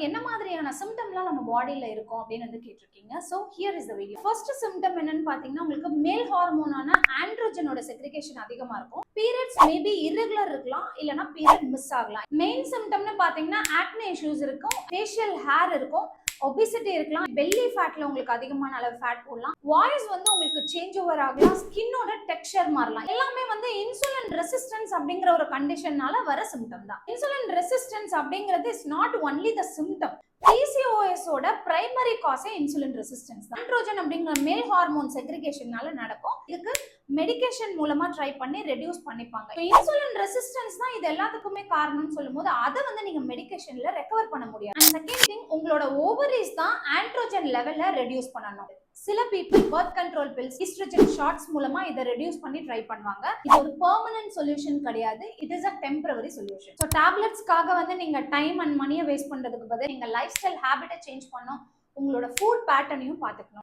என்ன மாதிரியான சிம்டம்லாம் நம்ம பாடியில இருக்கும் அப்படின்னு வந்து கேட்டிருக்கீங்க. So here is the video. First symptom என்னன்னு பாத்தீங்கன்னா, உங்களுக்கு மேல் ஹார்மோனான ஆண்ட்ரோஜனோட செக்ரிகேஷன் அதிகமா இருக்கும். பீரியட்ஸ் மேபி இர்ரெகுலர் இருக்கலாம், இல்லனா பீரியட் மிஸ் ஆகலாம். மெயின் சிம்டம்னு பாத்தீங்கன்னா ஆக்னே இஷ்யூஸ் இருக்கும், ஃபேஷியல் ஹேர் இருக்கும், ஒபிசிட்டி இருக்கலாம், பெல்லி ஃபேட்ல உங்களுக்கு அதிகமான அளவு ஃபேட் போடலாம், வாய்ஸ் வந்து உங்களுக்கு சேஞ்ச் ஓவர் ஆகலாம், ஸ்கின்னோட டெக்ஸ்சர் மாறலாம். எல்லாமே வந்து இன்சுலின் ரெசிஸ்டன்ஸ் அப்படிங்கிற ஒரு கண்டிஷன்னால வர சிம்டம் தான். இன்சுலின் ரெசிஸ்டன்ஸ் அப்படிங்கிறது is not only the symptom. PCOS ஓட பிரைமரி காஸே இன்சுலின் ரெசிஸ்டன்ஸ் தான். ஆண்ட்ரோஜன் அப்படிங்கிற மேல் ஹார்மோன் செக்ரிகேஷனால நடக்கும். இதுக்கு மெடிகேஷன் மூலமா ட்ரை பண்ணி ரெடியூஸ் பண்ணிப்பாங்க. இன்சுலின் ரெசிஸ்டன்ஸ் தான் இது எல்லாத்துக்குமே காரணம்னு சொல்லும்போது அதை வந்து நீங்க மெடிகேஷன்ல ரெக்கவர் பண்ண முடியாது. அண்ட் செகண்ட் திங், உங்களோட ஓவரிஸ் தான் ஆண்ட்ரோஜன் லெவல்ல ரெடியூஸ் பண்ணணும். சில people birth control pills, estrogen shots மூலமா இதை ரெடியூஸ் பண்ணி ட்ரை பண்ணுவாங்க. இது ஒரு பெர்மனன்ட் சொல்யூஷன் கிடையாது. It is a temporary solution. So டேப்லெட்ஸ்க்காக வந்து நீங்க டைம் அண்ட் மணியை வேஸ்ட் பண்றதுக்கு பதில் நீங்க லைஃப் ஸ்டைல் ஹேபிட்டை சேஞ்ச் பண்ணணும், உங்களோட ஃபுட் பேட்டர்னையும் பார்த்துக்கணும்.